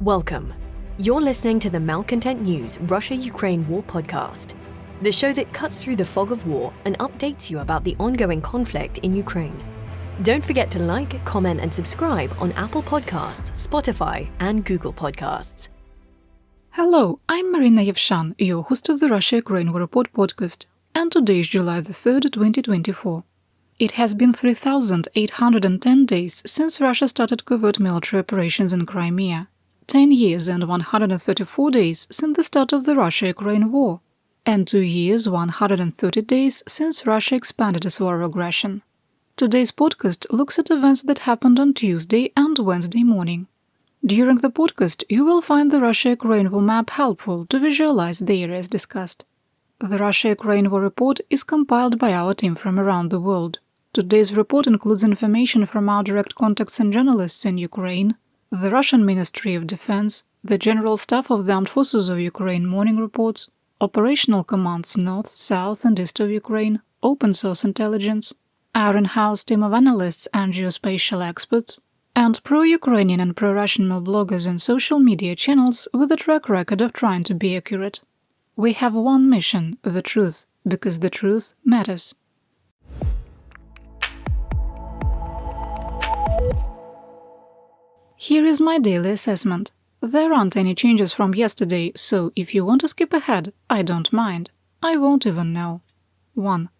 Welcome. You're listening to the Malcontent News Russia-Ukraine War podcast, the show that cuts through the fog of war and updates you about the ongoing conflict in Ukraine. Don't forget to like, comment, and subscribe on Apple Podcasts, Spotify, and Google Podcasts. Hello, I'm Marina Yevshan, your host of the Russia-Ukraine War Report podcast, and today is July the 3rd, 2024. It has been 3,810 days since Russia started covert military operations in Crimea, 10 years and 134 days since the start of the Russia-Ukraine war, and 2 years, 130 days since Russia expanded its war of aggression. Today's podcast looks at events that happened on Tuesday and Wednesday morning. During the podcast, you will find the Russia-Ukraine war map helpful to visualize the areas discussed. The Russia-Ukraine war report is compiled by our team from around the world. Today's report includes information from our direct contacts and journalists in Ukraine, the Russian Ministry of Defense, the General Staff of the Armed Forces of Ukraine morning reports, operational commands north, south and east of Ukraine, open source intelligence, our in-house team of analysts and geospatial experts, and pro-Ukrainian and pro-Russian bloggers and social media channels with a track record of trying to be accurate. We have one mission, the truth, because the truth matters. Here is my daily assessment. There aren't any changes from yesterday, so if you want to skip ahead, I don't mind. I won't even know. 1.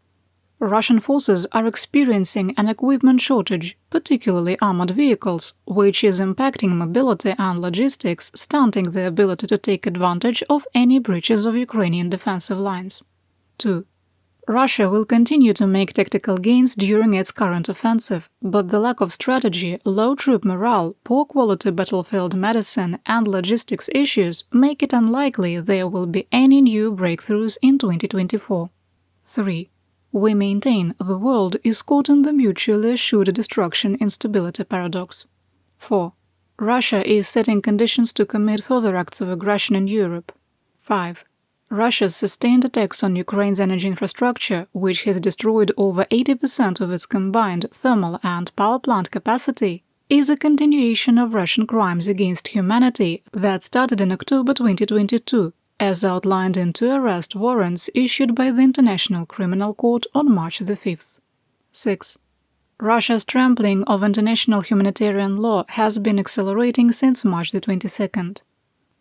Russian forces are experiencing an equipment shortage, particularly armored vehicles, which is impacting mobility and logistics, stunting the ability to take advantage of any breaches of Ukrainian defensive lines. 2. Russia will continue to make tactical gains during its current offensive, but the lack of strategy, low troop morale, poor quality battlefield medicine and logistics issues make it unlikely there will be any new breakthroughs in 2024. 3. We maintain the world is caught in the mutually assured destruction instability paradox. 4. Russia is setting conditions to commit further acts of aggression in Europe. 5. Russia's sustained attacks on Ukraine's energy infrastructure, which has destroyed over 80% of its combined thermal and power plant capacity, is a continuation of Russian crimes against humanity that started in October 2022, as outlined in 2 arrest warrants issued by the International Criminal Court on March the 5th. 6. Russia's trampling of international humanitarian law has been accelerating since March the 22nd.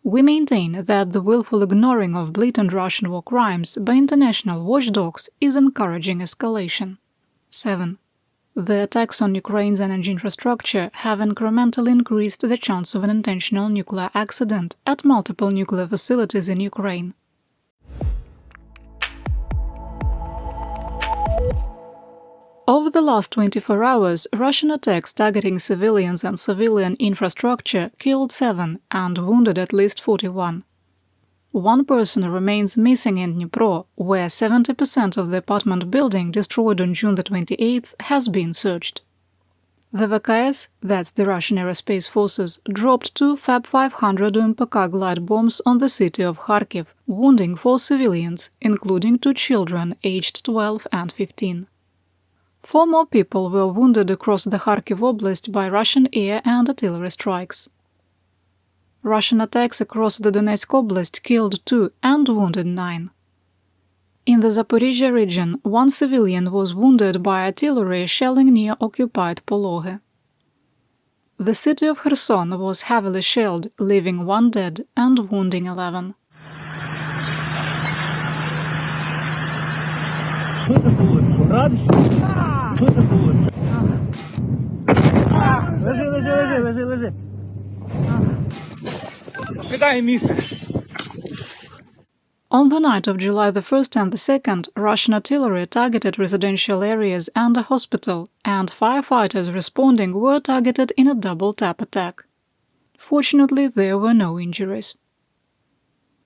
We maintain that the willful ignoring of blatant Russian war crimes by international watchdogs is encouraging escalation. 7. The attacks on Ukraine's energy infrastructure have incrementally increased the chance of an intentional nuclear accident at multiple nuclear facilities in Ukraine. Over the last 24 hours, Russian attacks targeting civilians and civilian infrastructure killed 7 and wounded at least 41. 1 person remains missing in Dnipro, where 70% of the apartment building destroyed on June the 28th has been searched. The VKS, that's the Russian Aerospace Forces, dropped 2 Fab-500 UMPK glide bombs on the city of Kharkiv, wounding 4 civilians, including 2 children aged 12 and 15. 4 more people were wounded across the Kharkiv Oblast by Russian air and artillery strikes. Russian attacks across the Donetsk Oblast killed 2 and wounded 9. In the Zaporizhia region, 1 civilian was wounded by artillery shelling near occupied Polohe. The city of Kherson was heavily shelled, leaving 1 dead and wounding 11. On the night of July the 1st and the 2nd, Russian artillery targeted residential areas and a hospital, and firefighters responding were targeted in a double-tap attack. Fortunately, there were no injuries.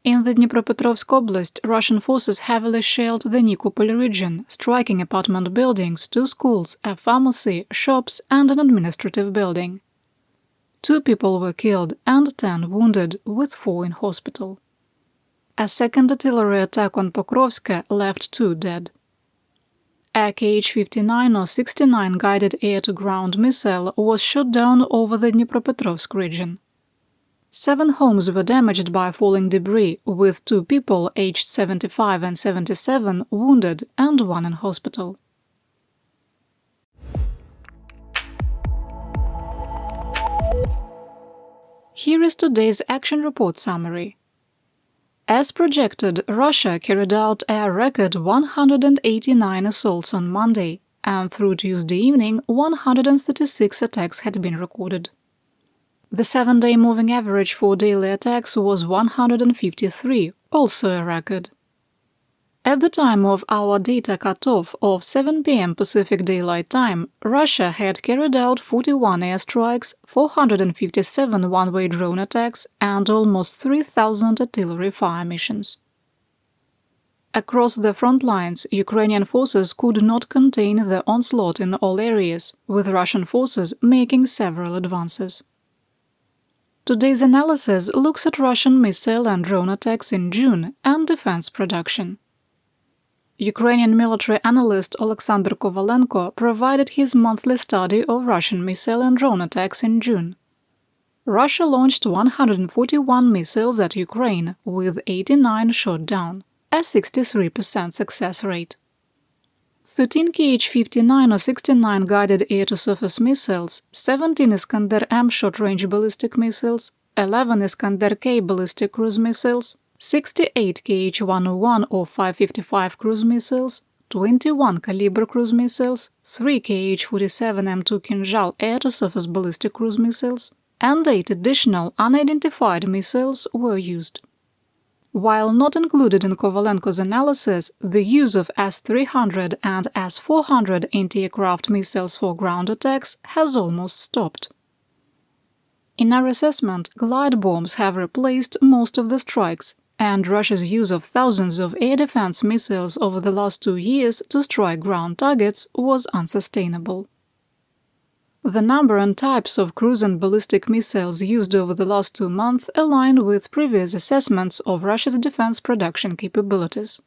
In the Dnipropetrovsk Oblast, Russian forces heavily shelled the Nikopol region, striking apartment buildings, 2 schools, a pharmacy, shops and an administrative building. 2 people were killed and 10 wounded, with 4 in hospital. A second artillery attack on Pokrovsk left 2 dead. A Kh-59 or 69 guided air-to-ground missile was shot down over the Dnipropetrovsk region. 7 homes were damaged by falling debris, with 2 people aged 75 and 77 wounded and 1 in hospital. Here is today's action report summary. As projected, Russia carried out a record 189 assaults on Monday, and through Tuesday evening, 136 attacks had been recorded. The 7-day moving average for daily attacks was 153, also a record. At the time of our data cutoff of 7 p.m. Pacific Daylight Time, Russia had carried out 41 airstrikes, 457 one-way drone attacks, and almost 3,000 artillery fire missions. Across the front lines, Ukrainian forces could not contain the onslaught in all areas, with Russian forces making several advances. Today's analysis looks at Russian missile and drone attacks in June and defense production. Ukrainian military analyst Alexander Kovalenko provided his monthly study of Russian missile and drone attacks in June. Russia launched 141 missiles at Ukraine, with 89 shot down, a 63% success rate. 13 Kh-59 or 69 guided air-to-surface missiles, 17 Iskander-M short-range ballistic missiles, 11 Iskander-K ballistic cruise missiles, 68 Kh-101 or 555 cruise missiles, 21 Kalibr cruise missiles, 3 Kh-47M2 Kinzhal air-to-surface ballistic cruise missiles, and 8 additional unidentified missiles were used. While not included in Kovalenko's analysis, the use of S-300 and S-400 anti-aircraft missiles for ground attacks has almost stopped. In our assessment, glide bombs have replaced most of the strikes, and Russia's use of thousands of air defense missiles over the last 2 years to strike ground targets was unsustainable. The number and types of cruise and ballistic missiles used over the last 2 months align with previous assessments of Russia's defense production capabilities.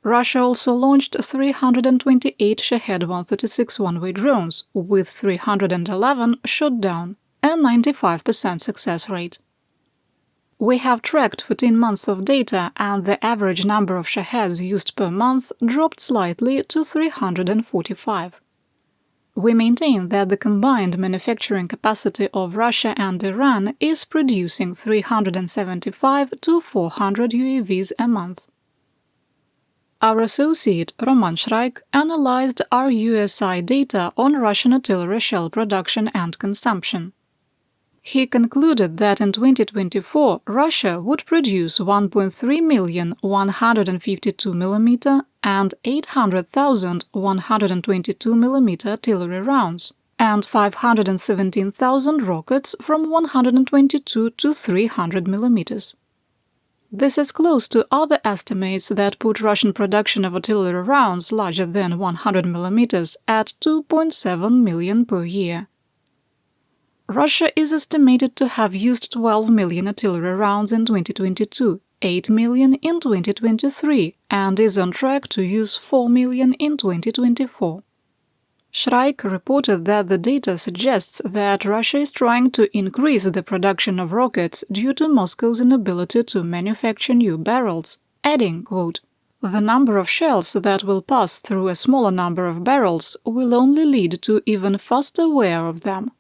Russia also launched 328 Shahed-136 one-way drones, with 311 shot down, a 95% success rate. We have tracked 14 months of data, and the average number of Shaheds used per month dropped slightly to 345. We maintain that the combined manufacturing capacity of Russia and Iran is producing 375 to 400 UAVs a month. Our associate, Roman Shraik, analyzed our USI data on Russian artillery shell production and consumption. He concluded that in 2024 Russia would produce 1.3 million 152 mm and 800,000 122 mm artillery rounds, and 517,000 rockets from 122 to 300 mm. This is close to other estimates that put Russian production of artillery rounds larger than 100 mm at 2.7 million per year. Russia is estimated to have used 12 million artillery rounds in 2022, 8 million in 2023, and is on track to use 4 million in 2024. Shraik reported that the data suggests that Russia is trying to increase the production of rockets due to Moscow's inability to manufacture new barrels, adding, quote, "The number of shells that will pass through a smaller number of barrels will only lead to even faster wear of them."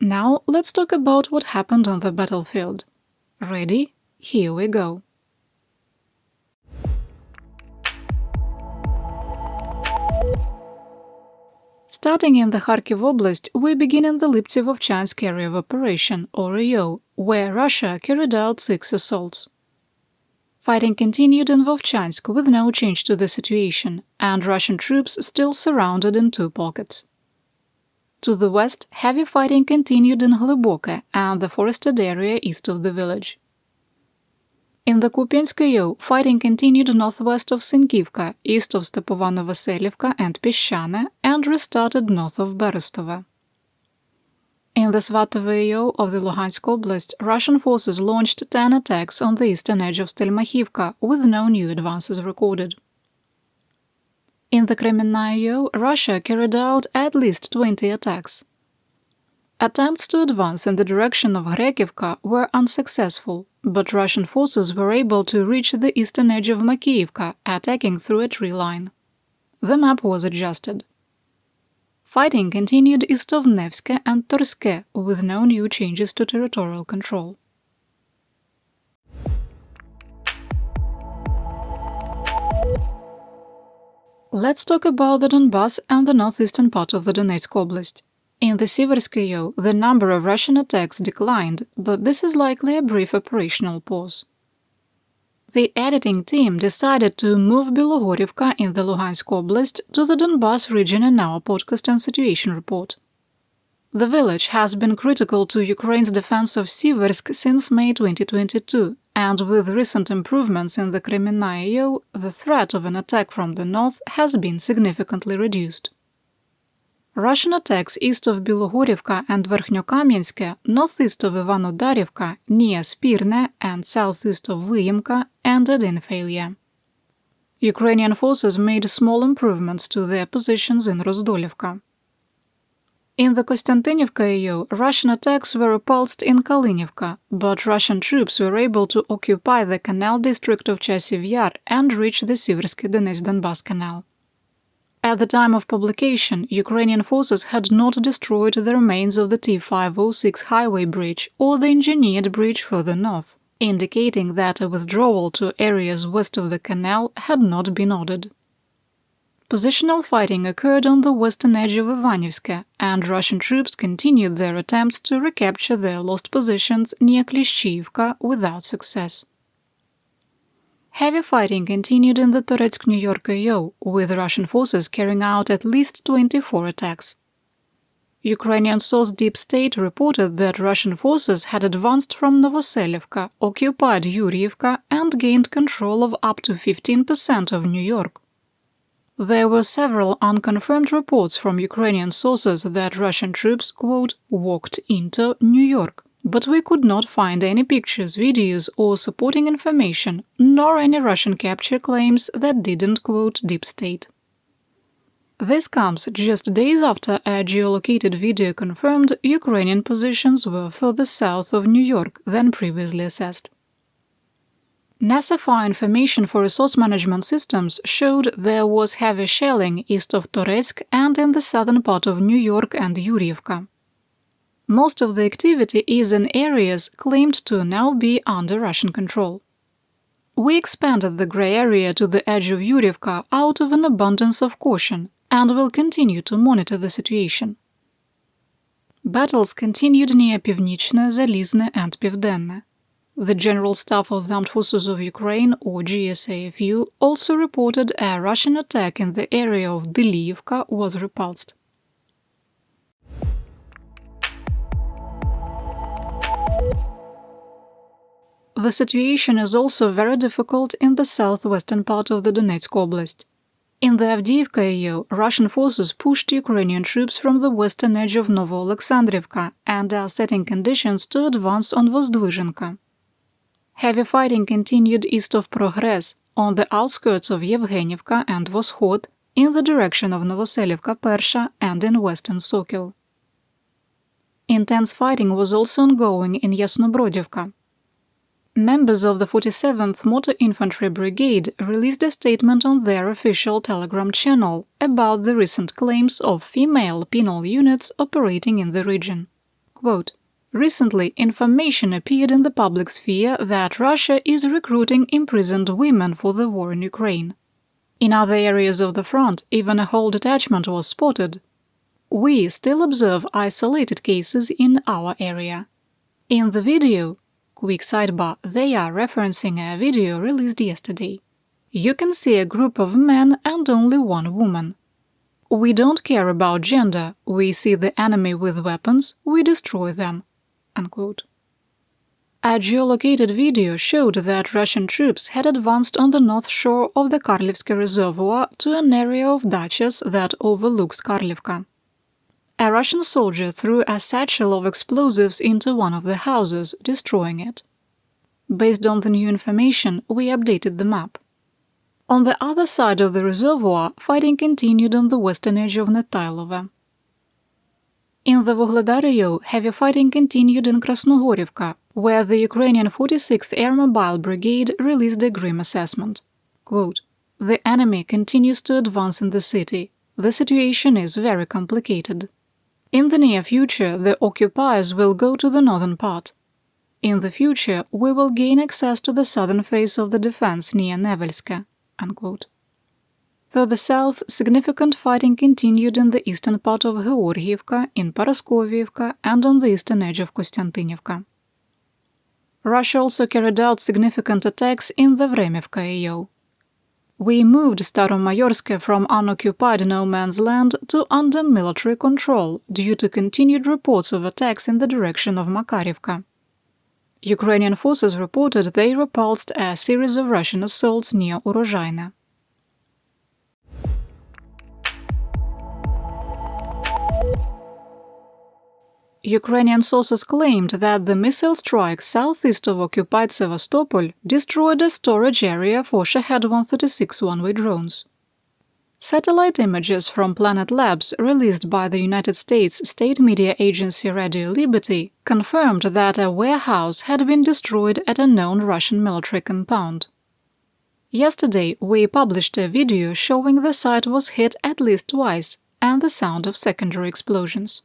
Now let's talk about what happened on the battlefield. Ready? Here we go. Starting in the Kharkiv Oblast, we begin in the Liptsev-Ovchansk area of operation, or EO, where Russia carried out 6 assaults. Fighting continued in Vovchansk with no change to the situation, and Russian troops still surrounded in 2 pockets. To the west, heavy fighting continued in Hlyboke and the forested area east of the village. In the Kupiansk EO, fighting continued northwest of Sinkivka, east of Stepovano-Vasilivka and Peshchane, and restarted north of Berestove. In the Svatovo EO of the Luhansk Oblast, Russian forces launched 10 attacks on the eastern edge of Stelmachivka, with no new advances recorded. In the Crimea EO, Russia carried out at least 20 attacks. attempts to advance in the direction of Kharkivka were unsuccessful, but Russian forces were able to reach the eastern edge of Makiivka, attacking through a tree line. The map was adjusted. Fighting continued east of Nevske and Torske, with no new changes to territorial control. Let's talk about the Donbass and the northeastern part of the Donetsk Oblast. In the Siverskaya, the number of Russian attacks declined, but this is likely a brief operational pause. The editing team decided to move Bilogorivka in the Luhansk Oblast to the Donbass region in our podcast and situation report. The village has been critical to Ukraine's defense of Siversk since May 2022, and with recent improvements in the Crimea, the threat of an attack from the north has been significantly reduced. Russian attacks east of Bilogorivka and Verkhnyokamyenske, northeast of Ivano-Darivka, near Spirne, and southeast of Vyimka ended in failure. Ukrainian forces made small improvements to their positions in Rozdolivka. In the Konstantinivka AO, Russian attacks were repulsed in Kalinivka, but Russian troops were able to occupy the canal district of Chasiv Yar and reach the Siversky Donetsk-Donbass canal. At the time of publication, Ukrainian forces had not destroyed the remains of the T-506 highway bridge or the engineered bridge further north, indicating that a withdrawal to areas west of the canal had not been ordered. Positional fighting occurred on the western edge of Ivanivske, and Russian troops continued their attempts to recapture their lost positions near Klishchiivka without success. Heavy fighting continued in the Toretsk-New York AO, with Russian forces carrying out at least 24 attacks. Ukrainian source Deep State reported that Russian forces had advanced from Novoselivka, occupied Yuriivka, and gained control of up to 15% of New York. There were several unconfirmed reports from Ukrainian sources that Russian troops, quote, walked into New York, but we could not find any pictures, videos, or supporting information, nor any Russian capture claims that didn't quote Deep State. This comes just days after a geolocated video confirmed Ukrainian positions were further south of New York than previously assessed. NASA Fire Information for Resource Management Systems showed there was heavy shelling east of Toretsk and in the southern part of New York and Yuriivka. Most of the activity is in areas claimed to now be under Russian control. We expanded the grey area to the edge of Yuriivka out of an abundance of caution and will continue to monitor the situation. Battles continued near Pivnichne, Zalizne and Pivdenne. The General Staff of the Armed Forces of Ukraine, or GSAFU, also reported a Russian attack in the area of Deliivka was repulsed. The situation is also very difficult in the southwestern part of the Donetsk Oblast. In the Avdiivka AO, Russian forces pushed Ukrainian troops from the western edge of Novo-Alexandrivka and are setting conditions to advance on Vozdvizhenka. Heavy fighting continued east of Progress, on the outskirts of Yevgenivka and Voshod, in the direction of Novoselivka Persha and in western Sokil. Intense fighting was also ongoing in Yasnobrodivka. Members of the 47th Motor Infantry Brigade released a statement on their official Telegram channel about the recent claims of female penal units operating in the region. Quote, recently, information appeared in the public sphere that Russia is recruiting imprisoned women for the war in Ukraine. In other areas of the front, even a whole detachment was spotted. We still observe isolated cases in our area. In the video, quick sidebar, they are referencing a video released yesterday. You can see a group of men and only one woman. We don't care about gender, we see the enemy with weapons, we destroy them. Unquote. A geolocated video showed that Russian troops had advanced on the north shore of the Karlivsky Reservoir to an area of dachas that overlooks Karlivka. A Russian soldier threw a satchel of explosives into one of the houses, destroying it. Based on the new information, we updated the map. On the other side of the reservoir, fighting continued on the western edge of Netailova. In the Vuhledar AO, heavy fighting continued in Krasnogorivka, where the Ukrainian 46th Air Mobile Brigade released a grim assessment. Quote, "The enemy continues to advance in the city. The situation is very complicated. In the near future, the occupiers will go to the northern part. In the future, we will gain access to the southern face of the defense near Nevelska." Unquote. Further south, significant fighting continued in the eastern part of Georgievka, in Paraskoviivka, and on the eastern edge of Kostiantynivka. Russia also carried out significant attacks in the Vremivka AO. "We moved Staromayorsk from unoccupied no man's land to under military control due to continued reports of attacks in the direction of Makarivka. Ukrainian forces reported they repulsed a series of Russian assaults near Urozhaina." Ukrainian sources claimed that the missile strike southeast of occupied Sevastopol destroyed a storage area for Shahed-136 one-way drones. Satellite images from Planet Labs released by the United States state media agency Radio Liberty confirmed that a warehouse had been destroyed at a known Russian military compound. Yesterday, we published a video showing the site was hit at least twice and the sound of secondary explosions.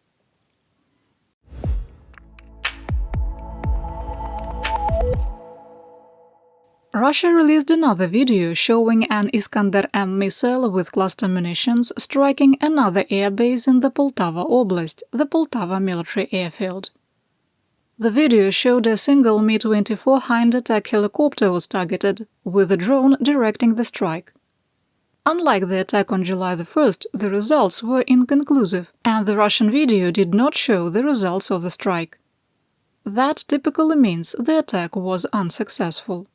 Russia released another video showing an Iskander-M missile with cluster munitions striking another airbase in the Poltava Oblast, the Poltava military airfield. The video showed a single Mi-24 Hind attack helicopter was targeted, with a drone directing the strike. Unlike the attack on July 1st, the results were inconclusive, and the Russian video did not show the results of the strike. That typically means the attack was unsuccessful.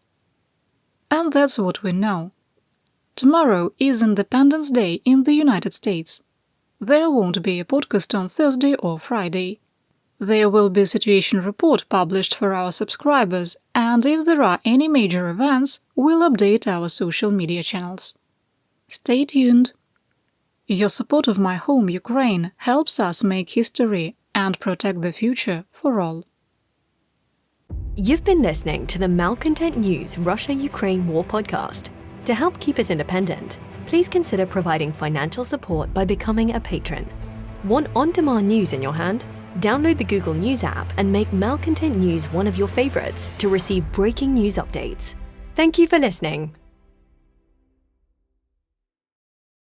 And that's what we know. Tomorrow is Independence Day in the United States. There won't be a podcast on Thursday or Friday. There will be a situation report published for our subscribers, and if there are any major events, we'll update our social media channels. Stay tuned. Your support of my home, Ukraine, helps us make history and protect the future for all. You've been listening to the Malcontent News Russia-Ukraine War podcast. To help keep us independent, please consider providing financial support by becoming a patron. Want on-demand news in your hand? Download the Google News app and make Malcontent News one of your favorites to receive breaking news updates. Thank you for listening.